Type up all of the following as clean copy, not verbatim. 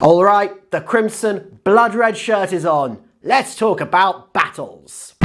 Alright, the crimson blood red shirt is on. Let's talk about battles.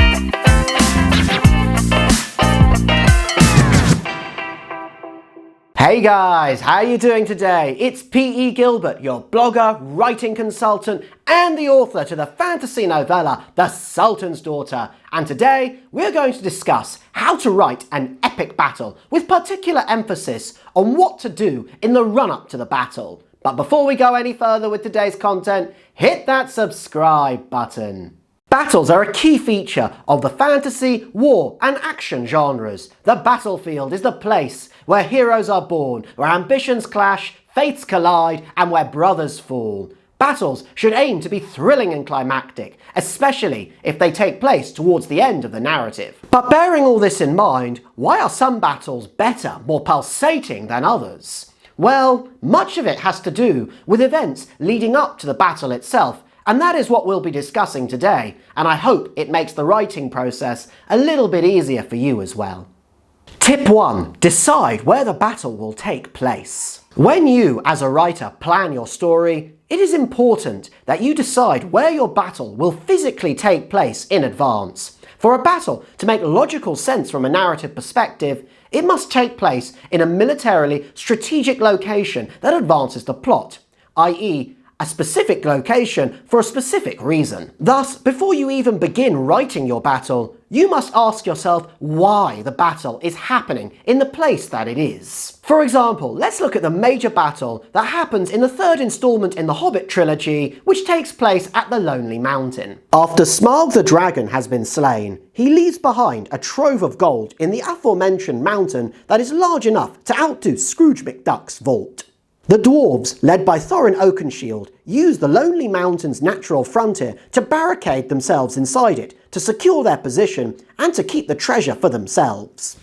Hey guys, how are you doing today? It's P.E. Gilbert, your blogger, writing consultant, and the author to the fantasy novella, The Sultan's Daughter. And today, we're going to discuss how to write an epic battle, with particular emphasis on what to do in the run-up to the battle. But before we go any further with today's content, hit that subscribe button. Battles are a key feature of the fantasy, war, and action genres. The battlefield is the place where heroes are born, where ambitions clash, fates collide, and where brothers fall. Battles should aim to be thrilling and climactic, especially if they take place towards the end of the narrative. But bearing all this in mind, why are some battles better, more pulsating than others? Well, much of it has to do with events leading up to the battle itself, and that is what we'll be discussing today, and I hope it makes the writing process a little bit easier for you as well. Tip 1. Decide where the battle will take place. When you, as a writer, plan your story, it is important that you decide where your battle will physically take place in advance. For a battle to make logical sense from a narrative perspective, it must take place in a militarily strategic location that advances the plot, i.e., a specific location for a specific reason. Thus, before you even begin writing your battle, you must ask yourself why the battle is happening in the place that it is. For example, let's look at the major battle that happens in the third installment in the Hobbit trilogy, which takes place at the Lonely Mountain. After Smaug the dragon has been slain, he leaves behind a trove of gold in the aforementioned mountain that is large enough to outdo Scrooge McDuck's vault. The dwarves, led by Thorin Oakenshield, use the Lonely Mountain's natural frontier to barricade themselves inside it, to secure their position and to keep the treasure for themselves.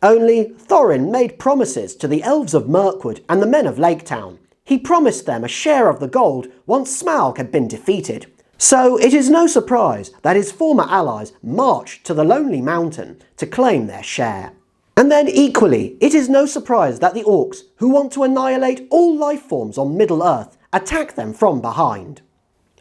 Only Thorin made promises to the elves of Mirkwood and the men of Lake Town. He promised them a share of the gold once Smaug had been defeated. So it is no surprise that his former allies marched to the Lonely Mountain to claim their share. And then equally, it is no surprise that the orcs, who want to annihilate all life forms on Middle-earth, attack them from behind.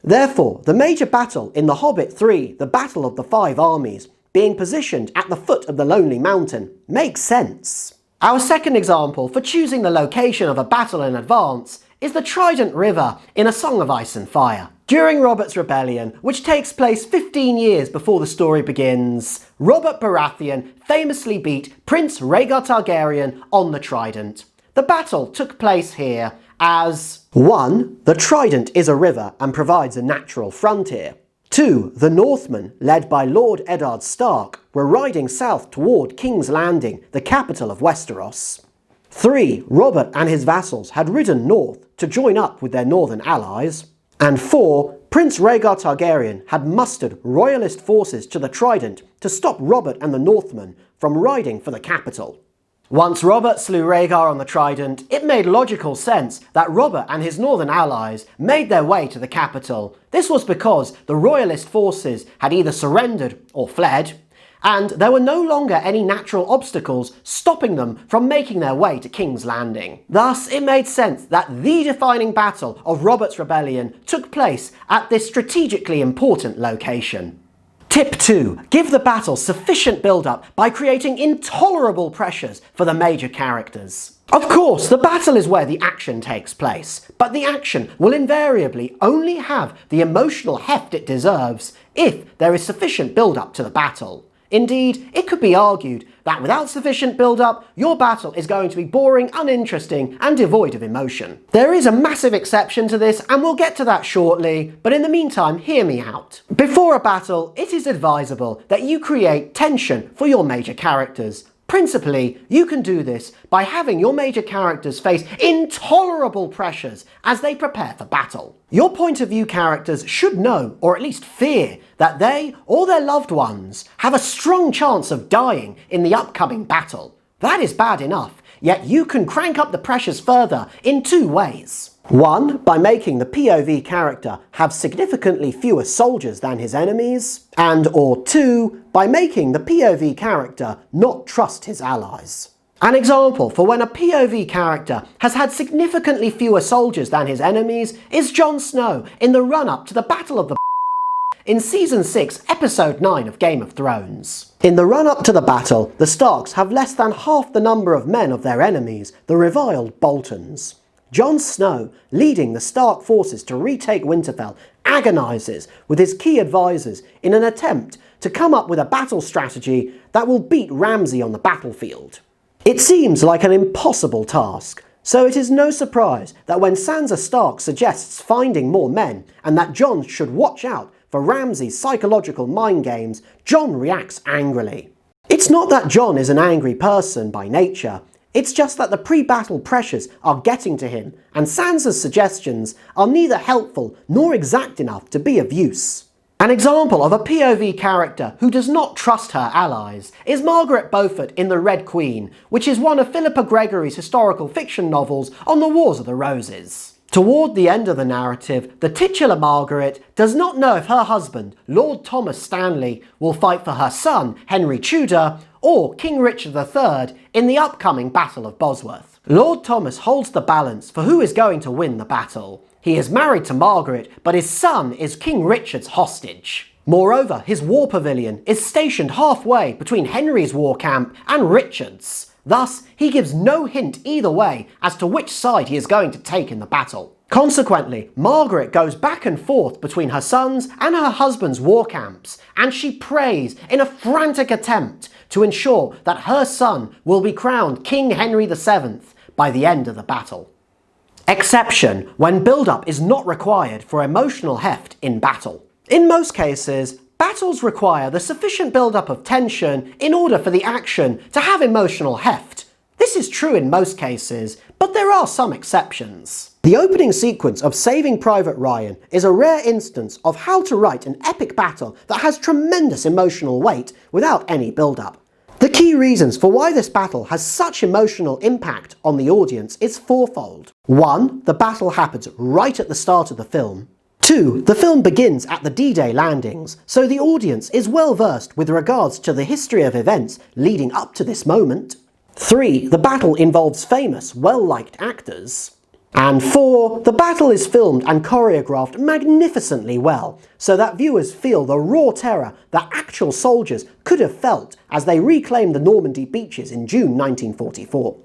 Therefore, the major battle in The Hobbit 3, the Battle of the Five Armies, being positioned at the foot of the Lonely Mountain, makes sense. Our second example for choosing the location of a battle in advance is the Trident River in A Song of Ice and Fire. During Robert's Rebellion, which takes place 15 years before the story begins, Robert Baratheon famously beat Prince Rhaegar Targaryen on the Trident. The battle took place here as 1. The Trident is a river and provides a natural frontier. 2. The Northmen, led by Lord Eddard Stark, were riding south toward King's Landing, the capital of Westeros. 3. Robert and his vassals had ridden north to join up with their northern allies. And 4. Prince Rhaegar Targaryen had mustered royalist forces to the Trident to stop Robert and the Northmen from riding for the capital. Once Robert slew Rhaegar on the Trident, it made logical sense that Robert and his northern allies made their way to the capital. This was because the royalist forces had either surrendered or fled, and there were no longer any natural obstacles stopping them from making their way to King's Landing. Thus, it made sense that the defining battle of Robert's Rebellion took place at this strategically important location. Tip 2. Give the battle sufficient build-up by creating intolerable pressures for the major characters. Of course, the battle is where the action takes place, but the action will invariably only have the emotional heft it deserves if there is sufficient build-up to the battle. Indeed, it could be argued that without sufficient build-up, your battle is going to be boring, uninteresting, and devoid of emotion. There is a massive exception to this, and we'll get to that shortly, but in the meantime, hear me out. Before a battle, it is advisable that you create tension for your major characters. Principally, you can do this by having your major characters face intolerable pressures as they prepare for battle. Your point of view characters should know, or at least fear, that they or their loved ones have a strong chance of dying in the upcoming battle. That is bad enough, yet you can crank up the pressures further in 2 ways. 1. By making the POV character have significantly fewer soldiers than his enemies, or 2. By making the POV character not trust his allies. An example for when a POV character has had significantly fewer soldiers than his enemies is Jon Snow in the run-up to the Battle of the in Season 6, Episode 9 of Game of Thrones. In the run-up to the battle, the Starks have less than half the number of men of their enemies, the reviled Boltons. Jon Snow, leading the Stark forces to retake Winterfell, agonises with his key advisors in an attempt to come up with a battle strategy that will beat Ramsay on the battlefield. It seems like an impossible task, so it is no surprise that when Sansa Stark suggests finding more men and that Jon should watch out for Ramsay's psychological mind games, Jon reacts angrily. It's not that Jon is an angry person by nature, it's just that the pre-battle pressures are getting to him, and Sansa's suggestions are neither helpful nor exact enough to be of use. An example of a POV character who does not trust her allies is Margaret Beaufort in The Red Queen, which is one of Philippa Gregory's historical fiction novels on the Wars of the Roses. Toward the end of the narrative, the titular Margaret does not know if her husband, Lord Thomas Stanley, will fight for her son, Henry Tudor, or King Richard III in the upcoming Battle of Bosworth. Lord Thomas holds the balance for who is going to win the battle. He is married to Margaret, but his son is King Richard's hostage. Moreover, his war pavilion is stationed halfway between Henry's war camp and Richard's. Thus, he gives no hint either way as to which side he is going to take in the battle. Consequently, Margaret goes back and forth between her son's and her husband's war camps, and she prays in a frantic attempt to ensure that her son will be crowned King Henry VII by the end of the battle. Exception when build-up is not required for emotional heft in battle. In most cases, battles require the sufficient build-up of tension in order for the action to have emotional heft. This is true in most cases, but there are some exceptions. The opening sequence of Saving Private Ryan is a rare instance of how to write an epic battle that has tremendous emotional weight without any build-up. The key reasons for why this battle has such emotional impact on the audience is fourfold. 1. The battle happens right at the start of the film. 2. The film begins at the D-Day landings, so the audience is well versed with regards to the history of events leading up to this moment. 3. The battle involves famous, well-liked actors. And 4. The battle is filmed and choreographed magnificently well, so that viewers feel the raw terror that actual soldiers could have felt as they reclaimed the Normandy beaches in June 1944.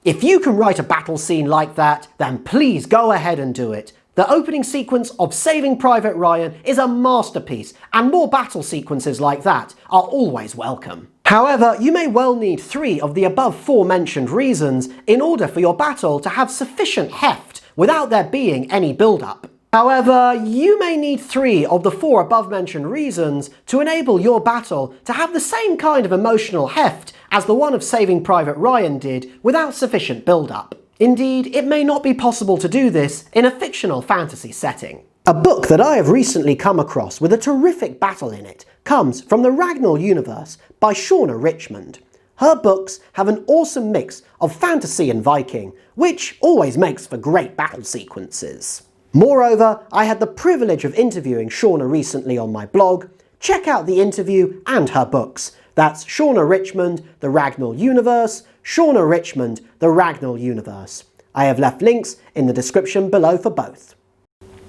If you can write a battle scene like that, then please go ahead and do it. The opening sequence of Saving Private Ryan is a masterpiece, and more battle sequences like that are always welcome. However, you may well need 3 of the above 4 mentioned reasons in order for your battle to have sufficient heft without there being any build-up. However, you may need 3 of the 4 above mentioned reasons to enable your battle to have the same kind of emotional heft as the one of Saving Private Ryan did without sufficient build-up. Indeed, it may not be possible to do this in a fictional fantasy setting. A book that I have recently come across with a terrific battle in it comes from the Raghnall Universe by Shauna Richmond. Her books have an awesome mix of fantasy and Viking, which always makes for great battle sequences. Moreover, I had the privilege of interviewing Shauna recently on my blog. Check out the interview and her books. That's Shauna Richmond, The Raghnall Universe, Shauna Richmond, The Raghnall Universe. I have left links in the description below for both.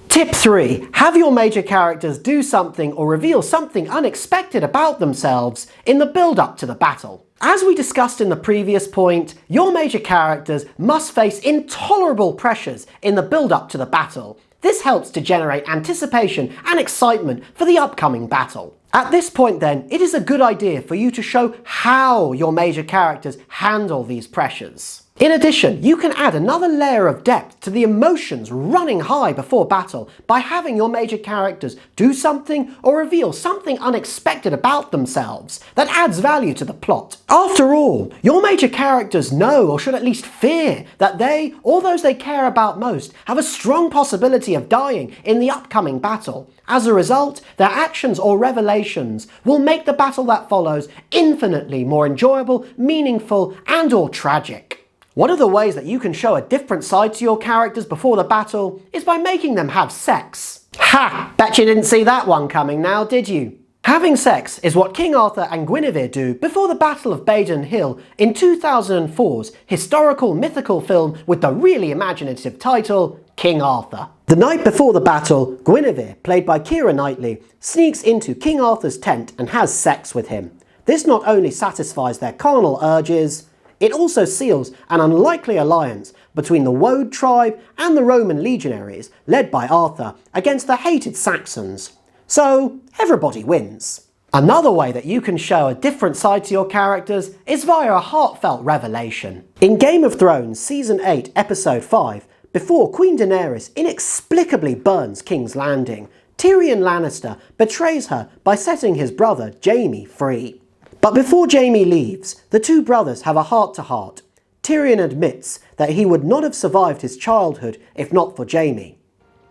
Tip 3. Have your major characters do something or reveal something unexpected about themselves in the build-up to the battle. As we discussed in the previous point, your major characters must face intolerable pressures in the build-up to the battle. This helps to generate anticipation and excitement for the upcoming battle. At this point then, it is a good idea for you to show how your major characters handle these pressures. In addition, you can add another layer of depth to the emotions running high before battle by having your major characters do something or reveal something unexpected about themselves that adds value to the plot. After all, your major characters know, or should at least fear, that they, or those they care about most, have a strong possibility of dying in the upcoming battle. As a result, their actions or revelations will make the battle that follows infinitely more enjoyable, meaningful, and/or tragic. One of the ways that you can show a different side to your characters before the battle is by making them have sex. Ha! Bet you didn't see that one coming now, did you? Having sex is what King Arthur and Guinevere do before the Battle of Badon Hill in 2004's historical mythical film with the really imaginative title, King Arthur. The night before the battle, Guinevere, played by Keira Knightley, sneaks into King Arthur's tent and has sex with him. This not only satisfies their carnal urges, it also seals an unlikely alliance between the Woad tribe and the Roman legionaries led by Arthur against the hated Saxons. So, everybody wins. Another way that you can show a different side to your characters is via a heartfelt revelation. In Game of Thrones Season 8 Episode 5, before Queen Daenerys inexplicably burns King's Landing, Tyrion Lannister betrays her by setting his brother Jaime free. But before Jaime leaves, the two brothers have a heart-to-heart. Tyrion admits that he would not have survived his childhood if not for Jaime.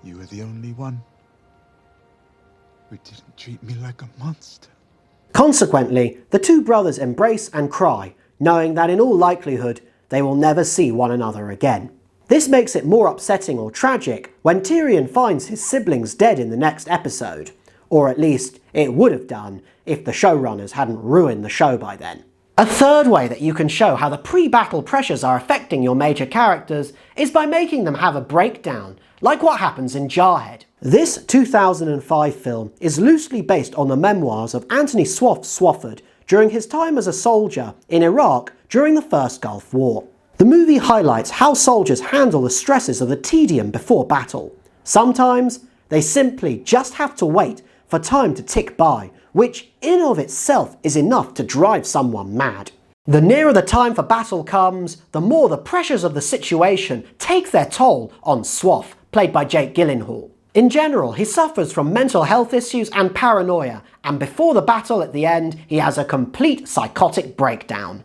You were the only one who didn't treat me like a monster. Consequently, the two brothers embrace and cry, knowing that in all likelihood they will never see one another again. This makes it more upsetting or tragic when Tyrion finds his siblings dead in the next episode, or at least it would have done if the showrunners hadn't ruined the show by then. A third way that you can show how the pre-battle pressures are affecting your major characters is by making them have a breakdown, like what happens in Jarhead. This 2005 film is loosely based on the memoirs of Anthony Swafford during his time as a soldier in Iraq during the First Gulf War. The movie highlights how soldiers handle the stresses of the tedium before battle. Sometimes they simply just have to wait for time to tick by, which in of itself is enough to drive someone mad. The nearer the time for battle comes, the more the pressures of the situation take their toll on Swaff, played by Jake Gyllenhaal. In general, he suffers from mental health issues and paranoia, and before the battle at the end, he has a complete psychotic breakdown.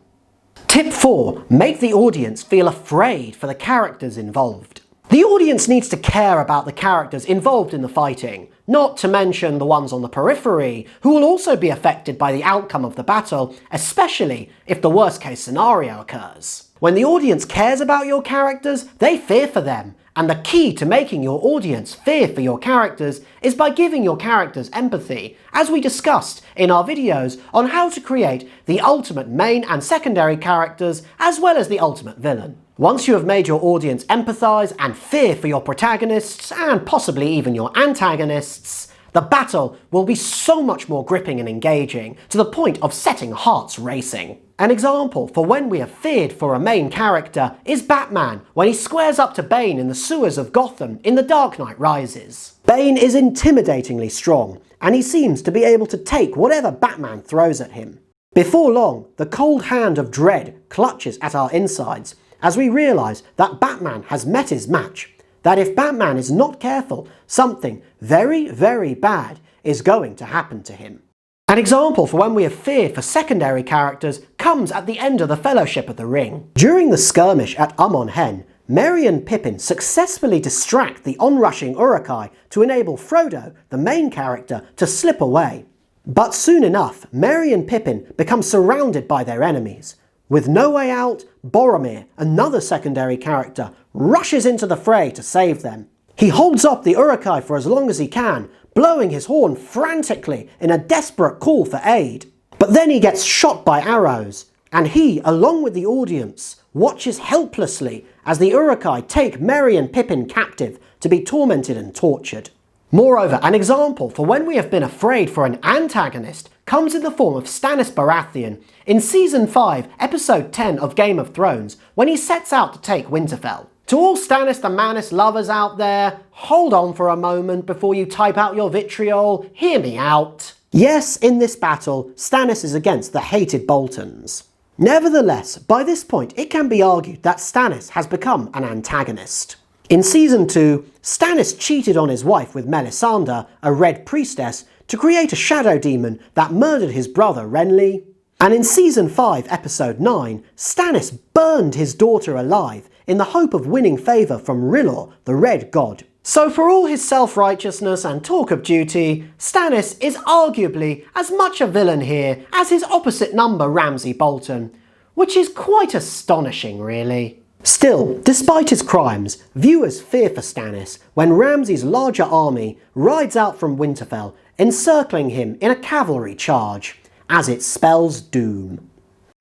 Tip 4. Make the audience feel afraid for the characters involved. The audience needs to care about the characters involved in the fighting, not to mention the ones on the periphery, who will also be affected by the outcome of the battle, especially if the worst case scenario occurs. When the audience cares about your characters, they fear for them, and the key to making your audience fear for your characters is by giving your characters empathy, as we discussed in our videos on how to create the ultimate main and secondary characters as well as the ultimate villain. Once you have made your audience empathise and fear for your protagonists, and possibly even your antagonists, the battle will be so much more gripping and engaging, to the point of setting hearts racing. An example for when we have feared for a main character is Batman when he squares up to Bane in the sewers of Gotham in The Dark Knight Rises. Bane is intimidatingly strong, and he seems to be able to take whatever Batman throws at him. Before long, the cold hand of dread clutches at our insides, as we realise that Batman has met his match, that if Batman is not careful, something very, very bad is going to happen to him. An example for when we have feared for secondary characters comes at the end of the Fellowship of the Ring. During the skirmish at Hen, Merry and Pippin successfully distract the onrushing Uruk-hai to enable Frodo, the main character, to slip away. But soon enough, Merry and Pippin become surrounded by their enemies. With no way out, Boromir, another secondary character, rushes into the fray to save them. He holds up the Uruk-hai for as long as he can, blowing his horn frantically in a desperate call for aid. But then he gets shot by arrows, and he, along with the audience, watches helplessly as the Uruk-hai take Merry and Pippin captive to be tormented and tortured. Moreover, an example for when we have been afraid for an antagonist comes in the form of Stannis Baratheon in Season 5, Episode 10 of Game of Thrones, when he sets out to take Winterfell. To all Stannis the Manus lovers out there, hold on for a moment before you type out your vitriol, hear me out. Yes, in this battle, Stannis is against the hated Boltons. Nevertheless, by this point it can be argued that Stannis has become an antagonist. In Season 2, Stannis cheated on his wife with Melisandre, a Red Priestess, to create a shadow demon that murdered his brother Renly. And in Season 5, Episode 9, Stannis burned his daughter alive in the hope of winning favour from R'hllor, the Red God. So for all his self-righteousness and talk of duty, Stannis is arguably as much a villain here as his opposite number Ramsay Bolton, which is quite astonishing really. Still, despite his crimes, viewers fear for Stannis when Ramsay's larger army rides out from Winterfell, encircling him in a cavalry charge, as it spells doom.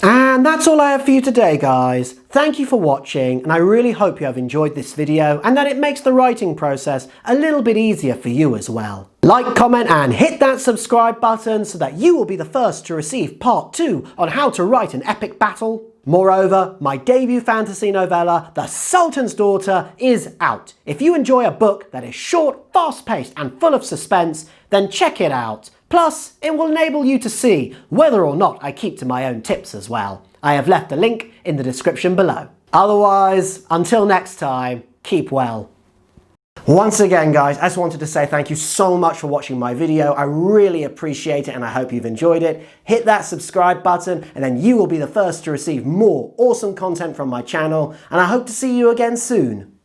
And that's all I have for you today, guys. Thank you for watching, and I really hope you have enjoyed this video and that it makes the writing process a little bit easier for you as well. Like, comment and hit that subscribe button so that you will be the first to receive part 2 on how to write an epic battle. Moreover, my debut fantasy novella, The Sultan's Daughter, is out. If you enjoy a book that is short, fast-paced and full of suspense, then check it out. Plus, it will enable you to see whether or not I keep to my own tips as well. I have left a link in the description below. Otherwise, until next time, keep well. Once again, guys, I just wanted to say thank you so much for watching my video. I really appreciate it and I hope you've enjoyed it. Hit that subscribe button and then you will be the first to receive more awesome content from my channel, and I hope to see you again soon.